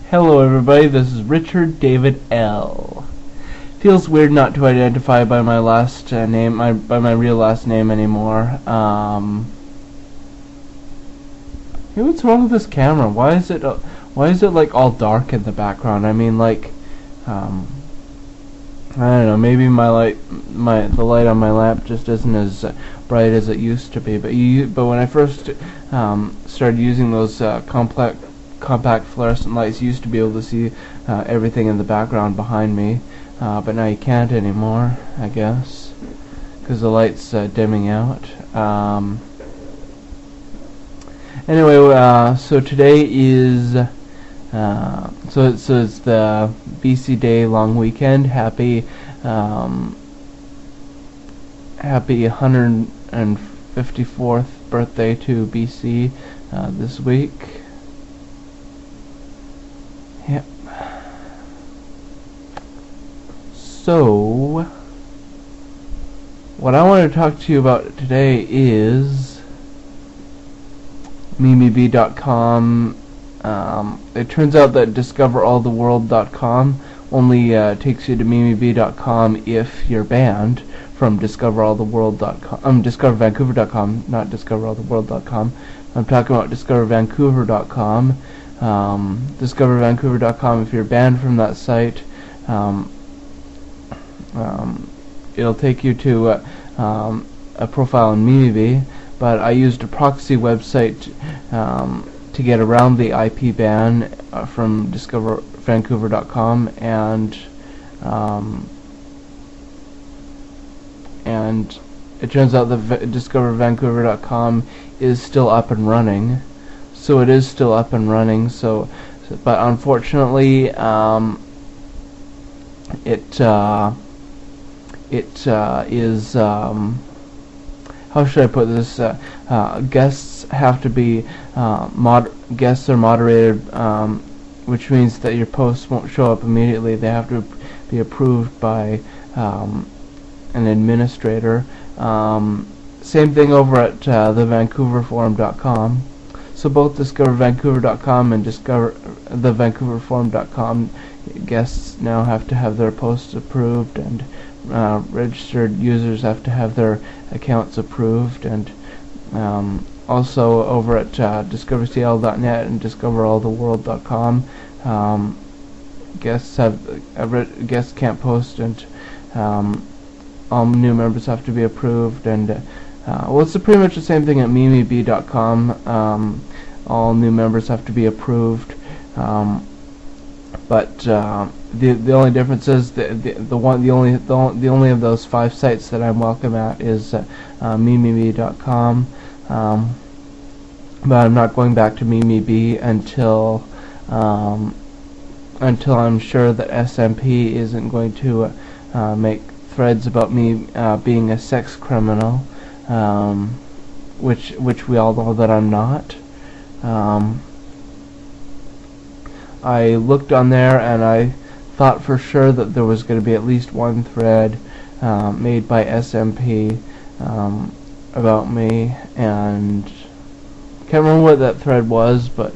Hello everybody, this is Richard David L. Feels weird not to identify by my last name, by my real last name anymore. Hey, what's wrong with this camera? Why is it like all dark in the background? I mean, like, I don't know. Maybe the light on my lamp just isn't as bright as it used to be. But when I first started using those compact fluorescent lights, you used to be able to see everything in the background behind me, but now you can't anymore, I guess, because the light's dimming out. Anyway, so today is so it's the BC Day long weekend. Happy 154th birthday to BC this week. Yep. So, what I want to talk to you about today is MimiBee.com. It turns out that DiscoverAllTheWorld.com only takes you to MimiBee.com if you're banned from DiscoverAllTheWorld.com. DiscoverVancouver.com, not DiscoverAllTheWorld.com. I'm talking about DiscoverVancouver.com. DiscoverVancouver.com, if you're banned from that site, it'll take you to a profile in MimiBee, but I used a proxy website to get around the IP ban from DiscoverVancouver.com, and it turns out that DiscoverVancouver.com is still up and running. So it is still up and running. But unfortunately, it is. How should I put this? Guests have to be guests are moderated, which means that your posts won't show up immediately. They have to be approved by an administrator. Same thing over at thevancouverforum.com. So both DiscoverVancouver.com and thevancouverforum.com guests now have to have their posts approved, and registered users have to have their accounts approved, and also over at DiscoverCL.net and DiscoverAllTheWorld.com, guests can't post, and all new members have to be approved, and well, it's pretty much the same thing at MimiBee.com. All new members have to be approved, but the only difference is the only of those 5 sites that I'm welcome at is MimiBee.com. But I'm not going back to MimiBee until I'm sure that SMP isn't going to make threads about me being a sex criminal, which we all know that I'm not. I looked on there and I thought for sure that there was going to be at least one thread made by SMP about me, and can't remember what that thread was, but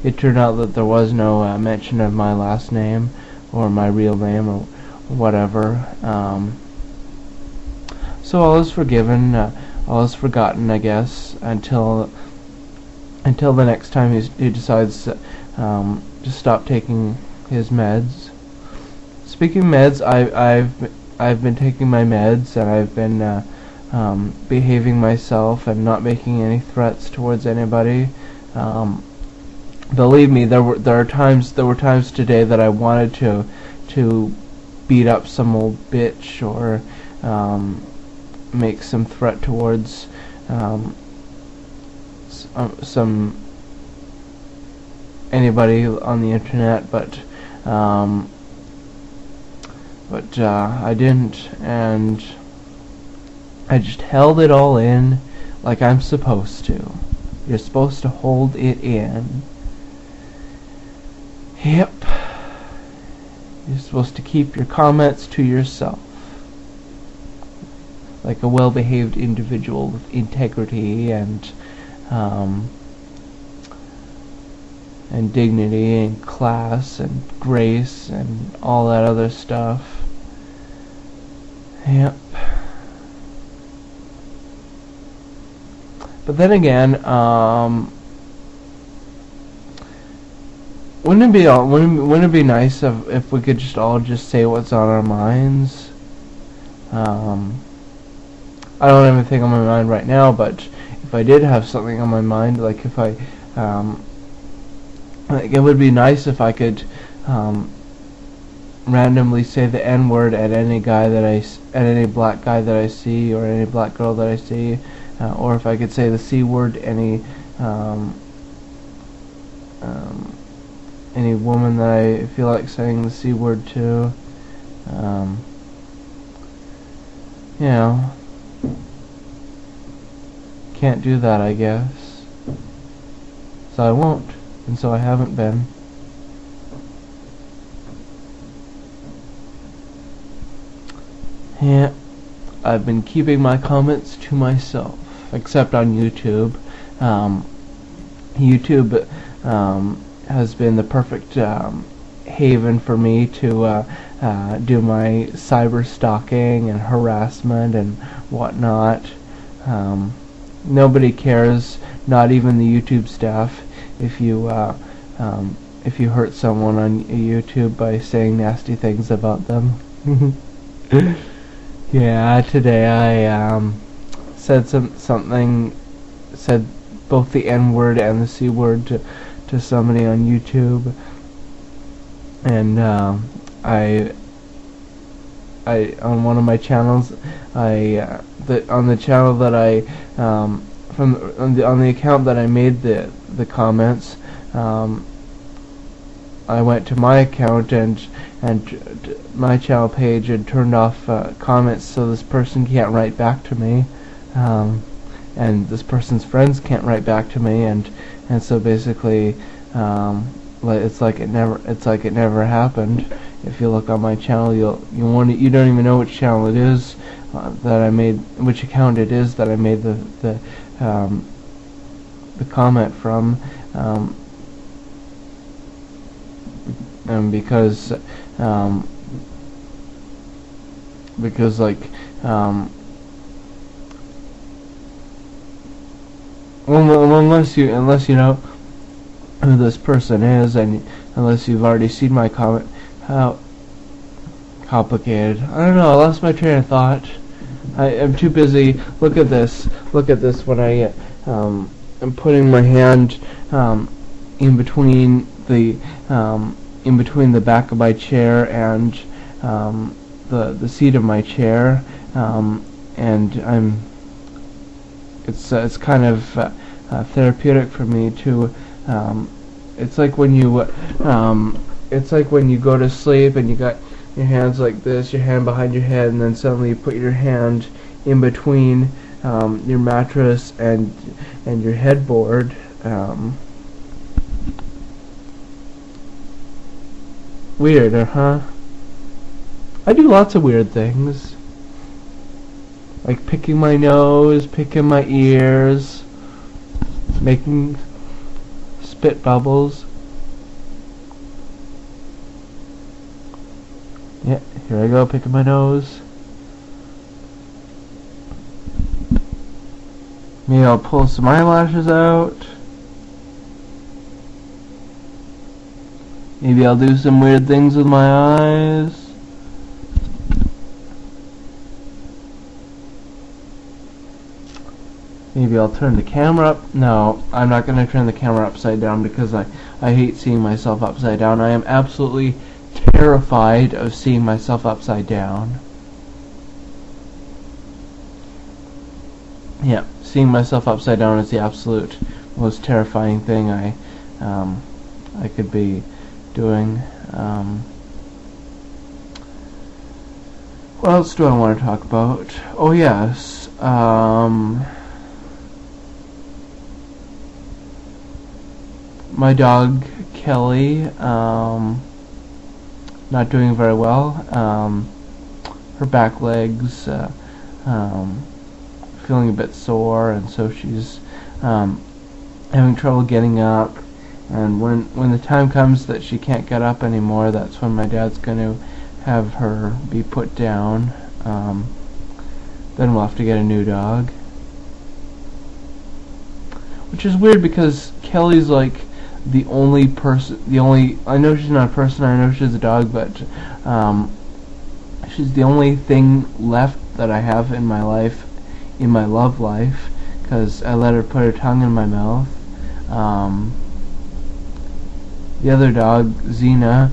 it turned out that there was no mention of my last name or my real name or whatever. So all is forgiven, all is forgotten, I guess, until the next time he decides to stop taking his meds. Speaking of meds, I've been taking my meds, and I've been behaving myself and not making any threats towards anybody. Believe me, there were times today that I wanted to beat up some old bitch or make some threat towards some anybody on the internet, but I didn't, and I just held it all in like I'm supposed to. You're supposed to hold it in. Yep. You're supposed to keep your comments to yourself, like a well-behaved individual with integrity and and dignity and class and grace and all that other stuff. Yep. But then again, wouldn't it be nice if we could just all just say what's on our minds? I don't have anything on my mind right now, but if I did have something on my mind, like if I, like it would be nice if I could randomly say the N-word at any any black guy that I see, or any black girl that I see, or if I could say the C-word any woman that I feel like saying the C-word to. You know, can't do that, I guess. So I won't, and so I haven't been. Yeah, I've been keeping my comments to myself, except on YouTube. YouTube has been the perfect haven for me to do my cyber stalking and harassment and whatnot. Nobody cares, not even the YouTube staff, if you hurt someone on YouTube by saying nasty things about them. Yeah, today I said said both the N-word and the C-word to somebody on YouTube, and I on one of my channels, on the channel that I on the account that I made the comments, I went to my account and my channel page and turned off comments, so this person can't write back to me, and this person's friends can't write back to me, and so basically it's like it never happened. If you look on my channel, you don't even know which channel it is that I made, which account it is that I made the comment from, and because like unless you know who this person is, and unless you've already seen my comment, how complicated. I don't know, I lost my train of thought. I'm too busy. Look at this when I am putting my hand in between the back of my chair and the seat of my chair, and it's kind of therapeutic for me to it's like when you go to sleep and you got your hands like this, your hand behind your head, and then suddenly you put your hand in between your mattress and your headboard. Weird, huh? I do lots of weird things, like picking my nose, picking my ears, making spit bubbles. Yeah, here I go, picking my nose. Maybe I'll pull some eyelashes out. Maybe I'll do some weird things with my eyes. Maybe I'll turn the camera up. No, I'm not going to turn the camera upside down because I hate seeing myself upside down. I am absolutely terrified of seeing myself upside down. Yeah, seeing myself upside down is the absolute most terrifying thing I could be doing. What else do I want to talk about? Oh yes, my dog Kelly, not doing very well. Her back legs feeling a bit sore, and so she's having trouble getting up, And when the time comes that she can't get up anymore, that's when my dad's going to have her be put down. Then we'll have to get a new dog. Which is weird because Kelly's like the only person, I know she's not a person, I know she's a dog, but she's the only thing left that I have in my life, in my love life, because I let her put her tongue in my mouth. The other dog, Xena,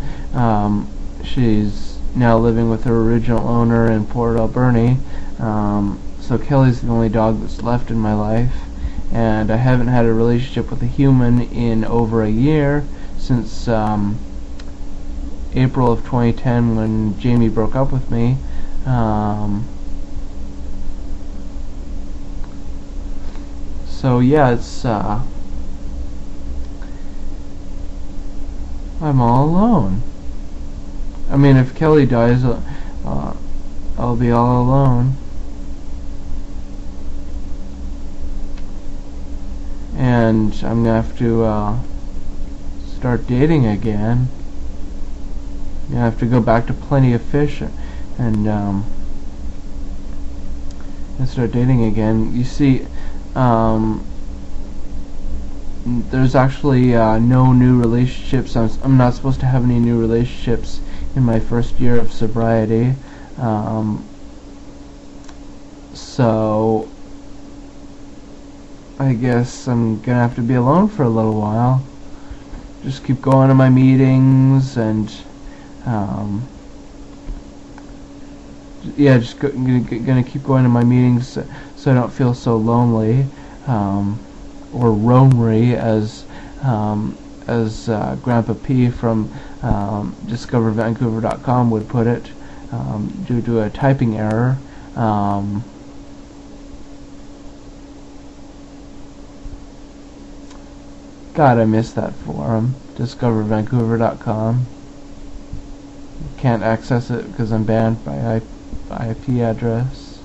she's now living with her original owner in Port Alberni. So Kelly's the only dog that's left in my life, and I haven't had a relationship with a human in over a year, since April of 2010 when Jamie broke up with me. So yeah, it's I'm all alone. I mean, if Kelly dies, I'll be all alone. And I'm gonna have to start dating again. I have to go back to Plenty of Fish and start dating again. You see, there's actually no new relationships. I'm not supposed to have any new relationships in my first year of sobriety. So I guess I'm gonna have to be alone for a little while. Just keep going to my meetings and yeah, just gonna keep going to my meetings so I don't feel so lonely, or roamery, as Grandpa P from DiscoverVancouver.com would put it, due to a typing error. God, I miss that forum, DiscoverVancouver.com. Can't access it because I'm banned by IP address.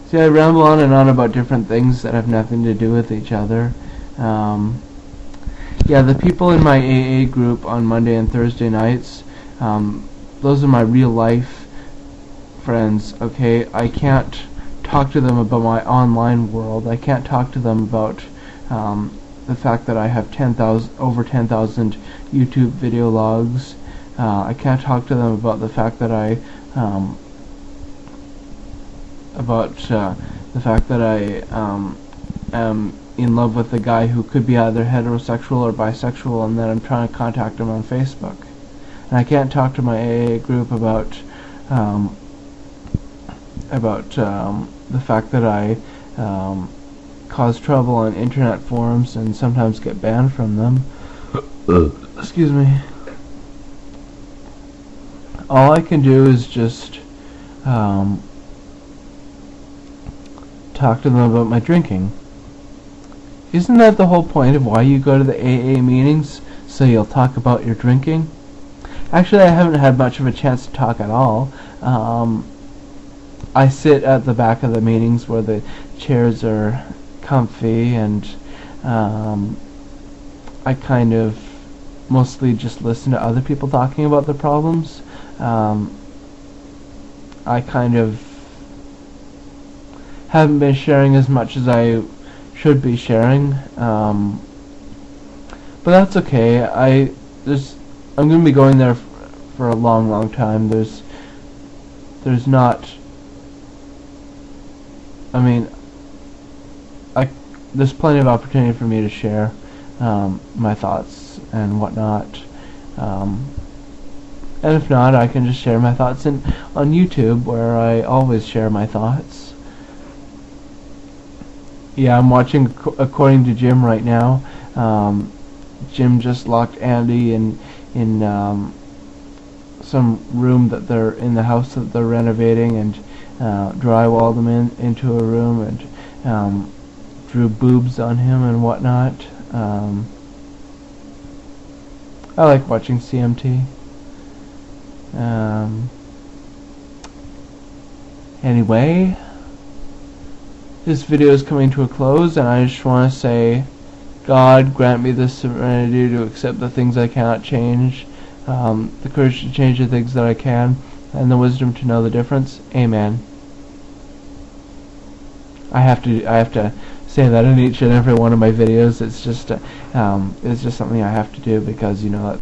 See, I ramble on and on about different things that have nothing to do with each other. Yeah, the people in my AA group on Monday and Thursday nights, those are my real life friends, okay? I can't talk to them about my online world. I can't talk to them about the fact that I have over 10,000 YouTube video logs. I can't talk to them about the fact that I am in love with a guy who could be either heterosexual or bisexual, and then I'm trying to contact him on Facebook. And I can't talk to my AA group about the fact that I cause trouble on internet forums and sometimes get banned from them. Excuse me. All I can do is just talk to them about my drinking. Isn't that the whole point of why you go to the AA meetings? So you'll talk about your drinking? Actually, I haven't had much of a chance to talk at all. I sit at the back of the meetings where the chairs are comfy, and I kind of mostly just listen to other people talking about their problems. I kind of haven't been sharing as much as I should be sharing, but that's okay. I'm going to be going there for a long time. There's not, I mean, there's plenty of opportunity for me to share my thoughts and whatnot. And if not, I can just share my thoughts on YouTube, where I always share my thoughts. Yeah, I'm watching According to Jim right now. Jim just locked Andy in some room that they're in the house that they're renovating, and drywalled him into a room, and drew boobs on him and whatnot. I like watching CMT. Anyway, this video is coming to a close, and I just want to say God, grant me the serenity to accept the things I cannot change, the courage to change the things that I can, and the wisdom to know the difference. Amen. I have to say that in each and every one of my videos. It's just something I have to do because, you know,